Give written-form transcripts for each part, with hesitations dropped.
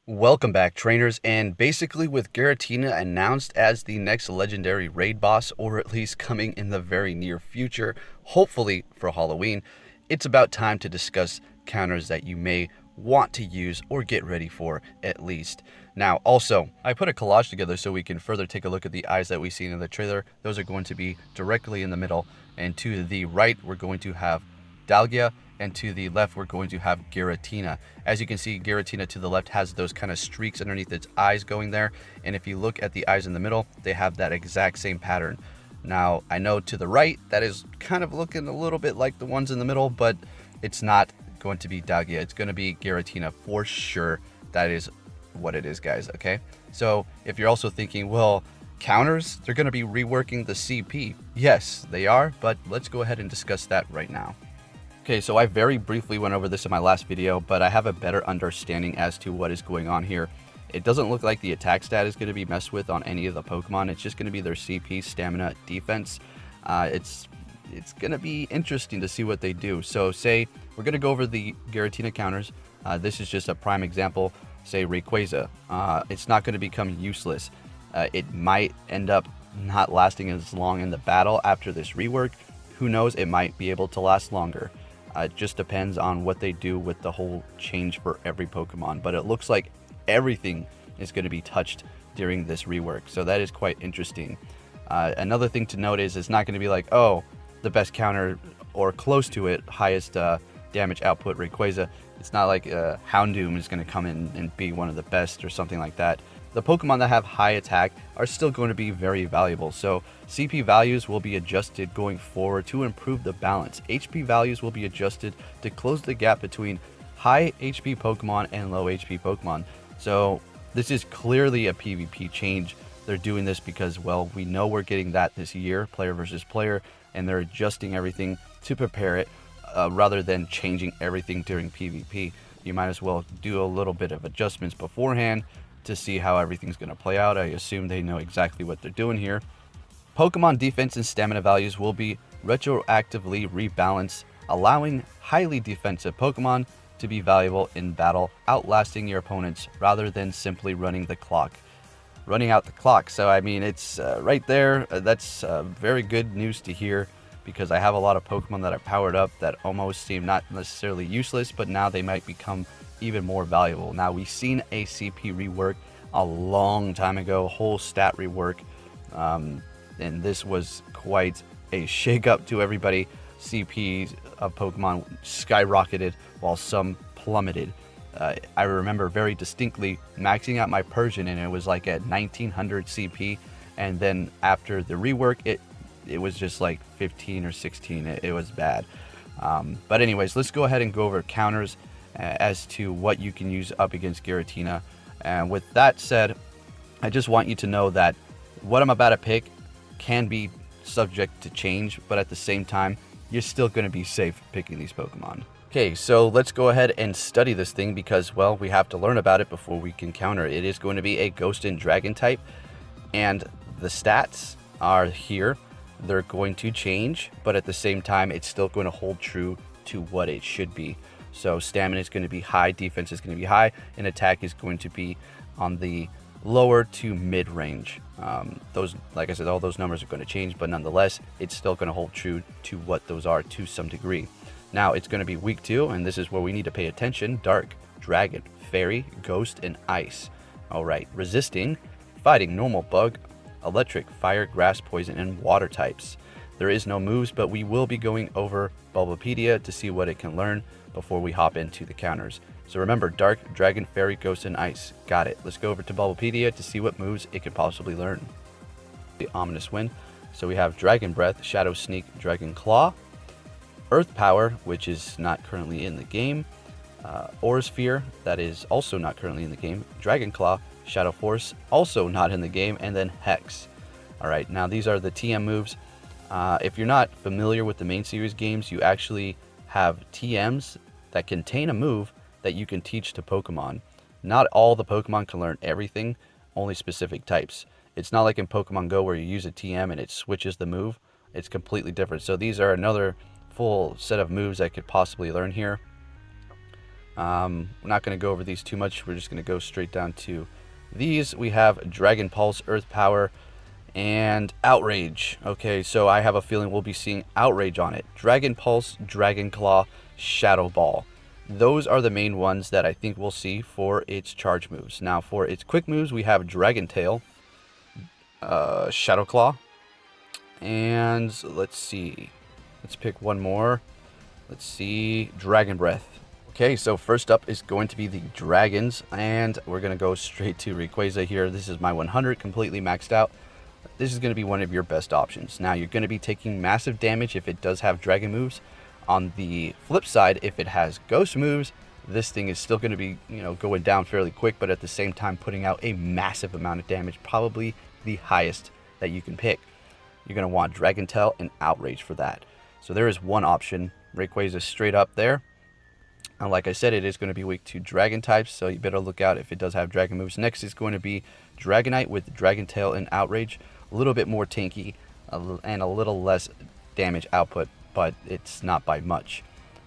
Welcome back, trainers, and basically with Giratina announced as the next legendary raid boss, or at least coming in the very near future, hopefully for Halloween, it's about time to discuss counters that you may want to use or get ready for at least. Now, also, I put a collage together so we can further take a look at the eyes that we've seen in the trailer. Those are going to be directly in the middle, and to the right, we're going to have Dalgia, and to the left we're going to have Giratina. As you can see, Giratina to the left has those kind of streaks underneath its eyes going there, and if you look at the eyes in the middle, they have that exact same pattern. Now, I know to the right that is kind of looking a little bit like the ones in the middle, but it's not going to be Dalgia. It's going to be Giratina for sure. That is what it is, guys. Okay, so if you're also thinking, well, counters, they're going to be reworking the CP. Yes, they are, but let's go ahead and discuss that right now. Okay, so I very briefly went over this in my last video, but I have a better understanding as to what is going on here. It doesn't look like the attack stat is going to be messed with on any of the Pokemon. It's just going to be their CP, stamina, defense. It's going to be interesting to see what they do. So say we're going to go over the Giratina counters. This is just a prime example. Say Rayquaza. It's not going to become useless. It might end up not lasting as long in the battle after this rework. Who knows? It might be able to last longer. It just depends on what they do with the whole change for every Pokemon. But it looks like everything is going to be touched during this rework. So that is quite interesting. Another thing to note is it's not going to be like, oh, the best counter or close to it, highest damage output Rayquaza. It's not like Houndoom is going to come in and be one of the best or something like that. The Pokemon that have high attack are still going to be very valuable, so CP values will be adjusted going forward to improve the balance. HP values will be adjusted to close the gap between high HP Pokemon and low HP Pokemon. So this is clearly a PvP change. They're doing this because, well, we know we're getting that this year, player versus player, and they're adjusting everything to prepare it rather than changing everything during PvP. You might as well do a little bit of adjustments beforehand to see how everything's going to play out. I assume they know exactly what they're doing here. Pokemon defense and stamina values will be retroactively rebalanced, allowing highly defensive Pokemon to be valuable in battle, outlasting your opponents rather than simply running the clock. Running out the clock. So, I mean, it's right there. That's very good news to hear because I have a lot of Pokemon that are powered up that almost seem not necessarily useless, but now they might become even more valuable. Now, we've seen a CP rework a long time ago, whole stat rework, and this was quite a shake-up to everybody. CPs of Pokemon skyrocketed while some plummeted. I remember very distinctly maxing out my Persian and it was like at 1900 CP, and then after the rework it was just like 15 or 16. It was bad. But anyways, let's go ahead and go over counters as to what you can use up against Giratina. And with that said, I just want you to know that what I'm about to pick can be subject to change, but at the same time, you're still going to be safe picking these Pokemon. Okay, so let's go ahead and study this thing because, well, we have to learn about it before we can counter. It is going to be a Ghost and Dragon type, and the stats are here. They're going to change, but at the same time, it's still going to hold true to what it should be. So stamina is going to be high, defense is going to be high, and attack is going to be on the lower to mid range. Those, like I said, all those numbers are going to change, but nonetheless, it's still going to hold true to what those are to some degree. Now, it's going to be week 2, and this is where we need to pay attention. Dark, Dragon, Fairy, Ghost, and Ice. All right, resisting, fighting, normal, bug, electric, fire, grass, poison, and water types. There is no moves, but we will be going over Bulbapedia to see what it can learn before we hop into the counters. So remember, Dark, Dragon, Fairy, Ghost, and Ice. Got it. Let's go over to Bulbapedia to see what moves it could possibly learn. The Ominous Wind. So we have Dragon Breath, Shadow Sneak, Dragon Claw, Earth Power, which is not currently in the game, Aura Sphere, that is also not currently in the game, Dragon Claw, Shadow Force, also not in the game, and then Hex. Alright, now these are the TM moves. If you're not familiar with the main series games, you actually have TMs that contain a move that you can teach to Pokemon. Not all the Pokemon can learn everything, only specific types. It's not like in Pokemon Go where you use a TM and it switches the move. It's completely different. So these are another full set of moves that could possibly learn here. We're not going to go over these too much. We're just going to go straight down to these. We have Dragon Pulse, Earth Power, and Outrage. Okay, so I have a feeling we'll be seeing Outrage on it. Dragon Pulse, Dragon Claw, Shadow Ball. Those are the main ones that I think we'll see for its charge moves. Now, for its quick moves, we have Dragon Tail, Shadow Claw, and let's see. Let's pick one more. Let's see, Dragon Breath. Okay, so first up is going to be the Dragons, and we're going to go straight to Rayquaza here. This is my 100, completely maxed out. This is going to be one of your best options. Now, you're going to be taking massive damage if it does have Dragon moves. On the flip side, if it has Ghost moves, this thing is still going to be, going down fairly quick, but at the same time putting out a massive amount of damage, probably the highest that you can pick. You're going to want Dragon Tail and Outrage for that. So there is one option. Rayquaza straight up there. And like I said, it is going to be weak to Dragon types, so you better look out if it does have Dragon moves. Next is going to be Dragonite with Dragon Tail and Outrage. A little bit more tanky and a little less damage output, but it's not by much.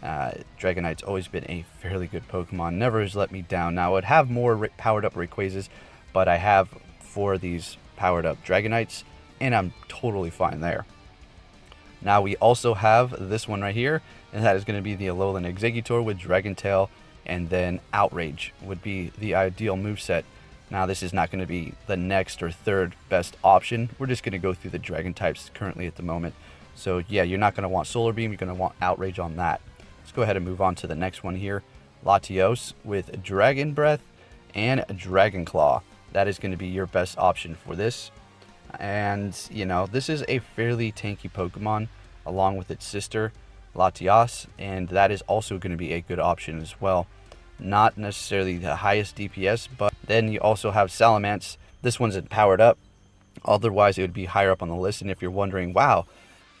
Dragonite's always been a fairly good Pokemon. Never has let me down. Now, I would have more powered up Rayquazas, but I have 4 of these powered up Dragonites, and I'm totally fine there. Now, we also have this one right here, and that is going to be the Alolan Exeggutor with Dragon Tail, and then Outrage would be the ideal moveset. Now, this is not going to be the next or third best option. We're just going to go through the Dragon types currently at the moment. So, yeah, you're not going to want Solar Beam. You're going to want Outrage on that. Let's go ahead and move on to the next one here. Latios with Dragon Breath and Dragon Claw. That is going to be your best option for this. And, this is a fairly tanky Pokemon along with its sister, Latias, and that is also going to be a good option as well. Not necessarily the highest DPS, but then you also have Salamence. This one's powered up. Otherwise, it would be higher up on the list. And if you're wondering, wow,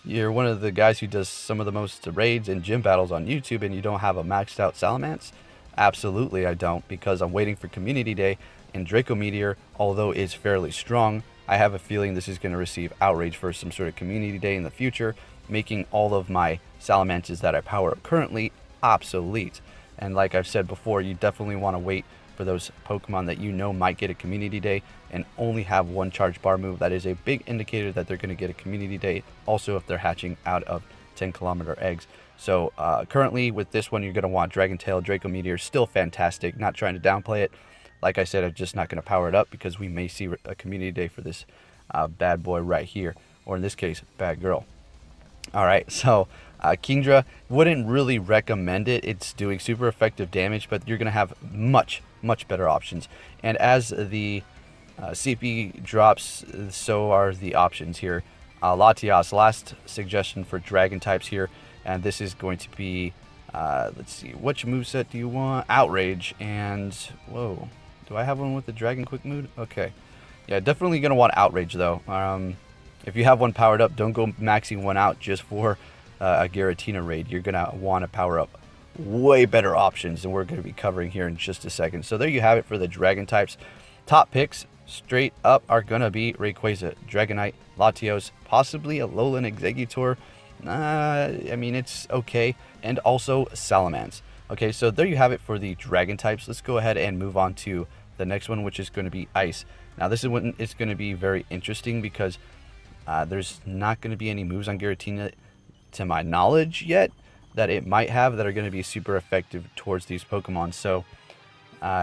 you're one of the guys who does some of the most raids and gym battles on YouTube and you don't have a maxed out Salamence? Absolutely I don't, because I'm waiting for Community Day, and Draco Meteor, although it's fairly strong, I have a feeling this is going to receive Outrage for some sort of Community Day in the future, making all of my Salamances that I power up currently obsolete. And like I've said before, you definitely want to wait for those Pokemon that might get a Community Day and only have one Charge Bar move. That is a big indicator that they're going to get a Community Day, also if they're hatching out of 10-kilometer eggs. So currently with this one, you're going to want Dragon Tail. Draco Meteor, still fantastic, not trying to downplay it. Like I said, I'm just not going to power it up because we may see a Community Day for this bad boy right here, or in this case, bad girl. Alright, so Kingdra, wouldn't really recommend it. It's doing super effective damage, but you're going to have much better options. And as the CP drops, so are the options here. Latias, last suggestion for Dragon types here, and this is going to be, let's see, which moveset do you want? Outrage, and, whoa, do I have one with the Dragon Quick Mood? Okay. Yeah, definitely going to want Outrage, though. If you have one powered up, don't go maxing one out just for a Giratina raid. You're going to want to power up way better options than we're going to be covering here in just a second. So there you have it for the Dragon types. Top picks straight up are going to be Rayquaza, Dragonite, Latios, possibly a Alolan Exeggutor. I mean, it's okay. And also Salamence. Okay, so there you have it for the Dragon types. Let's go ahead and move on to the next one, which is going to be Ice. Now, this is when it's going to be very interesting because there's not going to be any moves on Giratina, to my knowledge, yet that it might have that are going to be super effective towards these Pokemon. So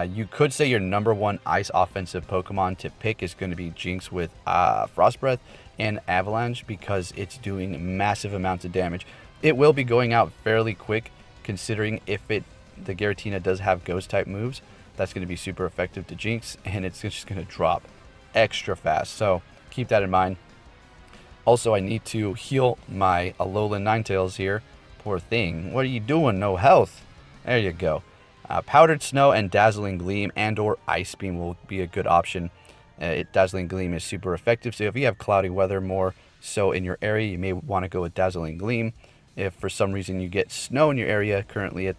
you could say your number one Ice offensive Pokemon to pick is going to be Jinx with Frost Breath and Avalanche, because it's doing massive amounts of damage. It will be going out fairly quick, considering if the Giratina does have Ghost type moves. That's going to be super effective to Jinx, and it's just going to drop extra fast. So keep that in mind. Also, I need to heal my Alolan Ninetales here. Poor thing. What are you doing? No health. There you go. Powdered Snow and Dazzling Gleam and or Ice Beam will be a good option. Dazzling Gleam is super effective, so if you have cloudy weather more so in your area, you may want to go with Dazzling Gleam. If for some reason you get snow in your area currently at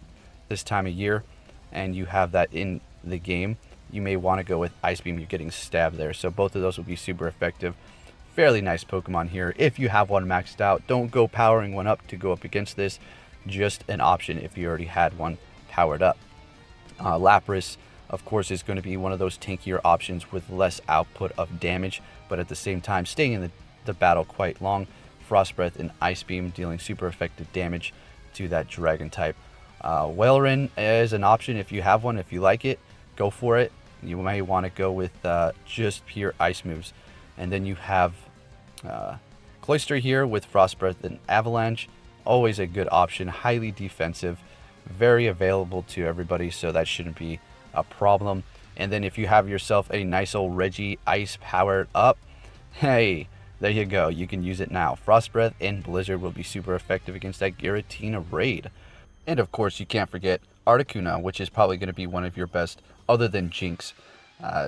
this time of year and you have that in the game, you may want to go with Ice Beam. You're getting stabbed there, so both of those will be super effective. Fairly nice Pokemon here. If you have one maxed out, don't go powering one up to go up against this. Just an option if you already had one powered up. Lapras, of course, is going to be one of those tankier options with less output of damage, but at the same time staying in the battle quite long. Frost Breath and Ice Beam dealing super effective damage to that Dragon type. Whaleren is an option if you have one. If you like it, go for it. You may want to go with just pure ice moves. And then you have Cloyster here with Frost Breath and Avalanche. Always a good option, highly defensive, very available to everybody, so that shouldn't be a problem. And then if you have yourself a nice old Reggie Ice powered up, hey, there you go. You can use it now. Frost Breath and Blizzard will be super effective against that Giratina raid. And of course, you can't forget Articuno, which is probably going to be one of your best other than Jinx.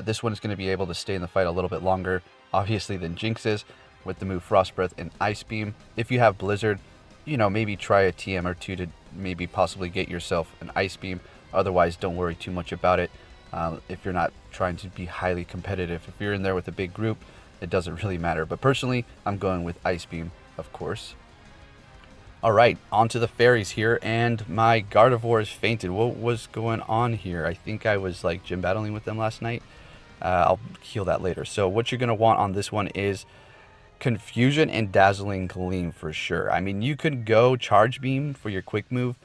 This one is going to be able to stay in the fight a little bit longer, obviously, than Jinx is, with the move Frost Breath and Ice Beam. If you have Blizzard, you know, maybe try a TM or two to maybe possibly get yourself an Ice Beam. Otherwise, don't worry too much about it if you're not trying to be highly competitive. If you're in there with a big group, it doesn't really matter. But personally, I'm going with Ice Beam, of course. Alright, on to the fairies here, and my Gardevoir has fainted. What was going on here? I think I was like gym battling with them last night. I'll heal that later. So what you're going to want on this one is Confusion and Dazzling Gleam for sure. I mean, you could go Charge Beam for your quick move,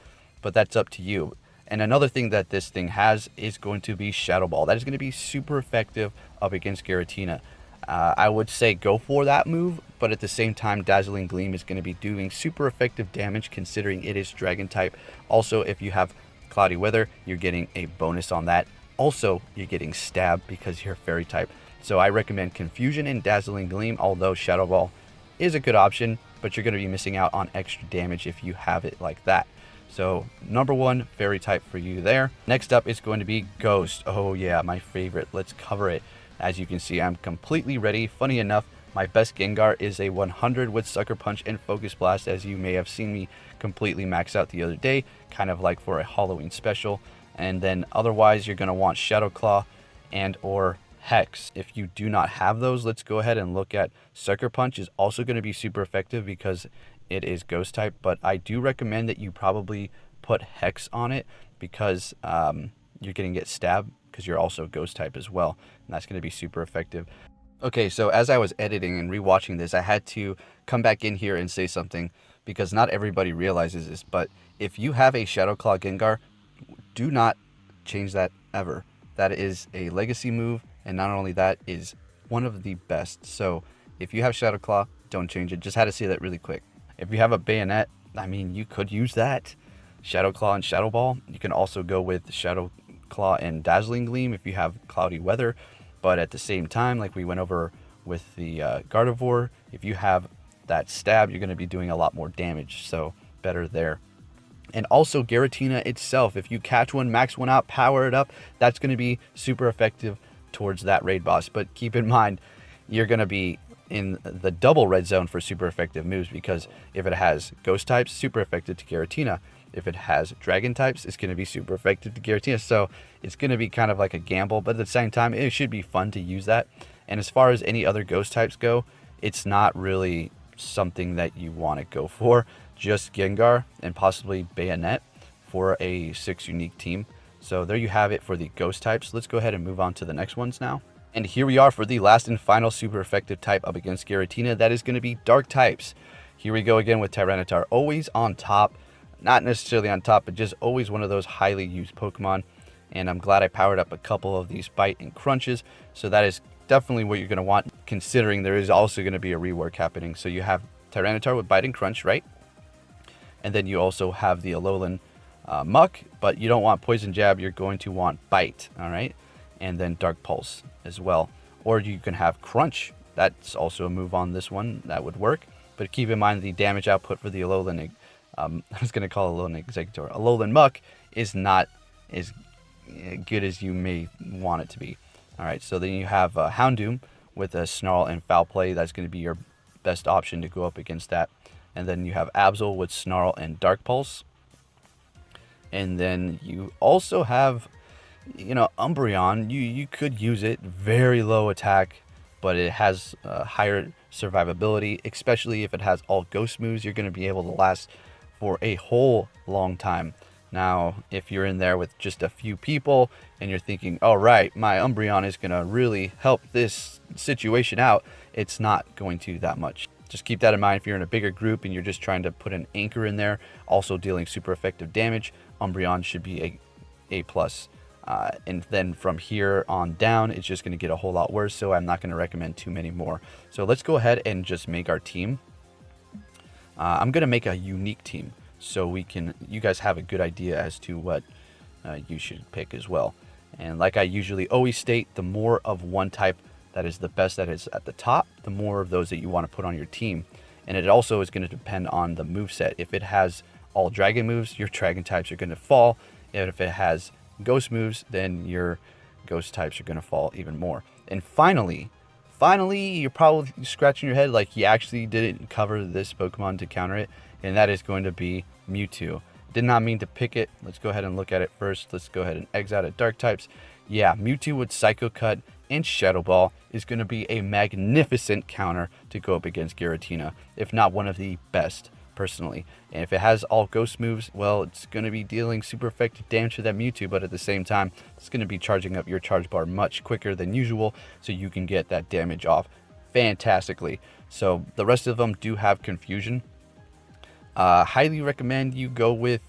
but that's up to you. And another thing that this thing has is going to be Shadow Ball. That is going to be super effective up against Giratina. I would say go for that move, but at the same time, Dazzling Gleam is going to be doing super effective damage considering it is Dragon type. Also, if you have Cloudy Weather, you're getting a bonus on that. Also, you're getting Stab because you're Fairy type. So I recommend Confusion and Dazzling Gleam, although Shadow Ball is a good option, but you're going to be missing out on extra damage if you have it like that. So number one, Fairy type for you there. Next up is going to be Ghost. Oh yeah, my favorite. Let's cover it. As you can see, I'm completely ready. Funny enough, my best Gengar is a 100 with Sucker Punch and Focus Blast, as you may have seen me completely max out the other day, kind of like for a Halloween special. And then otherwise, you're going to want Shadow Claw and or Hex. If you do not have those, let's go ahead and look at Sucker Punch is also going to be super effective because it is Ghost type, but I do recommend that you probably put Hex on it because you're going to get Stab because you're also Ghost type as well, and that's going to be super effective. Okay, so as I was editing and rewatching this, I had to come back in here and say something because not everybody realizes this, but if you have a Shadow Claw Gengar, do not change that ever. That is a legacy move, and not only that, is one of the best. So if you have Shadow Claw, don't change it. Just had to say that really quick. If you have a Bayonet, I mean, you could use that. Shadow Claw and Shadow Ball. You can also go with Shadow Claw and Dazzling Gleam if you have Cloudy Weather. But at the same time, like we went over with the Gardevoir, if you have that Stab, you're going to be doing a lot more damage. So better there. And also Giratina itself, if you catch one, max one out, power it up, that's going to be super effective towards that raid boss. But keep in mind, you're going to be in the double red zone for super effective moves because if it has Ghost types, super effective to Giratina. If it has Dragon types, it's going to be super effective to Giratina. So it's going to be kind of like a gamble, but at the same time, it should be fun to use that. And as far as any other Ghost types go, it's not really something that you want to go for. Just Gengar and possibly Bayonet for a 6 unique team. So there you have it for the Ghost types. Let's go ahead and move on to the next ones now. And here we are for the last and final super effective type up against Giratina. That is going to be Dark types. Here we go again with Tyranitar, always on top. Not necessarily on top, but just always one of those highly used Pokemon. And I'm glad I powered up a couple of these Bite and Crunches. So that is definitely what you're going to want, considering there is also going to be a rework happening. So you have Tyranitar with Bite and Crunch, right? And then you also have the Alolan Muck, but you don't want Poison Jab. You're going to want Bite, all right? And then Dark Pulse as well. Or you can have Crunch. That's also a move on this one. That would work. But keep in mind the damage output for the Alolan I was going to call Alolan Executor. Alolan Muck is not as good as you may want it to be. All right, so then you have Houndoom with a Snarl and Foul Play. That's going to be your best option to go up against that. And then you have Absol with Snarl and Dark Pulse. And then you also have, you know, Umbreon. You could use it. Very low attack, but it has higher survivability, especially if it has all ghost moves. You're going to be able to last for a whole long time. Now, if you're in there with just a few people and you're thinking, all right, my Umbreon is going to really help this situation out, it's not going to that much. Just keep that in mind. If you're in a bigger group and you're just trying to put an anchor in there, also dealing super effective damage, Umbreon should be A+. And then from here on down, it's just going to get a whole lot worse, so I'm not going to recommend too many more. So let's go ahead and just make our team. I'm going to make a unique team, so you guys have a good idea as to what you should pick as well. And like I usually always state, the more of one type that is the best that is at the top, the more of those that you want to put on your team. And it also is going to depend on the moveset. If it has all dragon moves, your dragon types are going to fall. And if it has ghost moves, then your ghost types are going to fall even more. And finally, you're probably scratching your head like you actually didn't cover this Pokemon to counter it, and that is going to be Mewtwo. Did not mean to pick it. Let's go ahead and look at it first. Let's go ahead and exit out of dark types. Yeah, Mewtwo with Psycho Cut and Shadow Ball is going to be a magnificent counter to go up against Giratina, if not one of the best, personally. And if it has all ghost moves, well, it's going to be dealing super effective damage to that Mewtwo, but at the same time, it's going to be charging up your charge bar much quicker than usual, so you can get that damage off fantastically. So the rest of them do have confusion. Highly recommend you go with,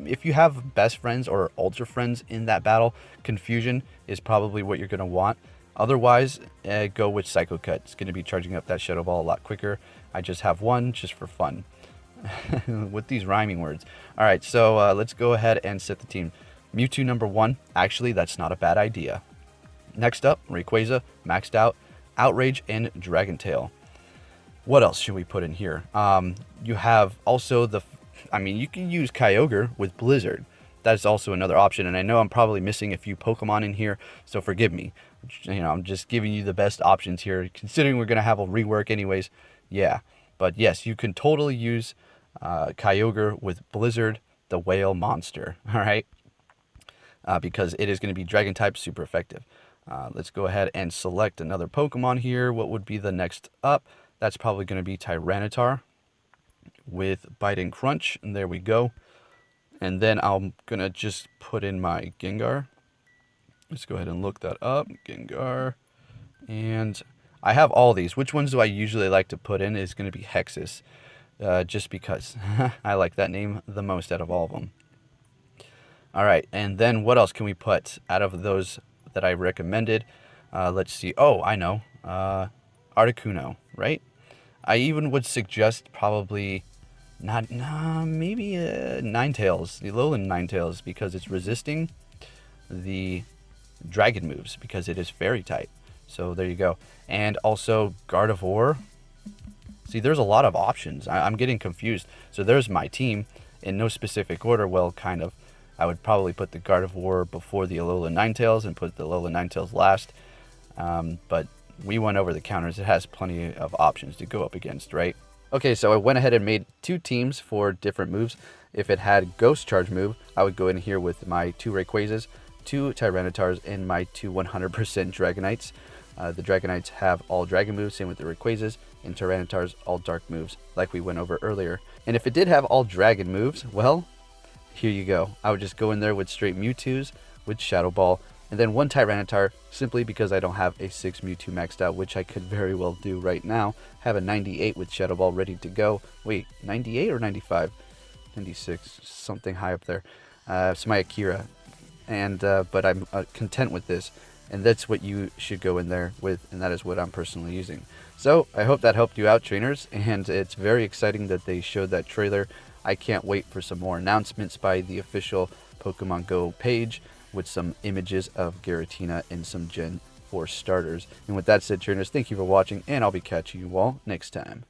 if you have best friends or ultra friends in that battle, confusion is probably what you're going to want. Otherwise, go with Psycho Cut. It's going to be charging up that Shadow Ball a lot quicker. I just have one just for fun with these rhyming words. All right, so let's go ahead and set the team. Mewtwo number 1. Actually, that's not a bad idea. Next up, Rayquaza, maxed out, Outrage, and Dragon Tail. What else should we put in here? You have also you can use Kyogre with Blizzard. That's also another option, and I know I'm probably missing a few Pokemon in here, so forgive me. I'm just giving you the best options here, considering we're going to have a rework anyways. Yeah, but yes, you can totally use Kyogre with Blizzard, the whale monster, all right? Because it is going to be Dragon type, super effective. Let's go ahead and select another Pokemon here. What would be the next up? That's probably going to be Tyranitar with Bite and Crunch, and there we go. And then I'm going to just put in my Gengar. Let's go ahead and look that up, Gengar. And I have all these. Which ones do I usually like to put in is going to be Hexus, just because I like that name the most out of all of them. All right, and then what else can we put out of those that I recommended? Let's see. Oh, I know. Articuno, right? I even would suggest probably maybe Ninetales, the Alolan Ninetales, because it's resisting the dragon moves because it is fairy type. So there you go. And also Gardevoir. See, there's a lot of options. I'm getting confused. So there's my team in no specific order. Well, kind of. I would probably put the Gardevoir before the Alolan Ninetales and put the Alolan Ninetales last. But we went over the counters. It has plenty of options to go up against, right? Okay, so I went ahead and made 2 teams for different moves. If it had Ghost Charge move, I would go in here with my 2 Rayquazas, 2 Tyranitars, and my 2 100% Dragonites. The Dragonites have all Dragon moves, same with the Rayquazas, and Tyranitar's all Dark moves, like we went over earlier. And if it did have all Dragon moves, well, here you go. I would just go in there with straight Mewtwo's with Shadow Ball, and then 1 Tyranitar, simply because I don't have a 6 Mewtwo maxed out, which I could very well do right now. Have a 98 with Shadow Ball ready to go. Wait, 98 or 95? 96, something high up there. It's my Akira. And but I'm content with this, and that's what you should go in there with, and that is what I'm personally using. So I hope that helped you out, trainers, and it's very exciting that they showed that trailer. I can't wait for some more announcements by the official Pokemon Go page with some images of Giratina and some Gen 4 starters. And with that said, trainers, thank you for watching, and I'll be catching you all next time.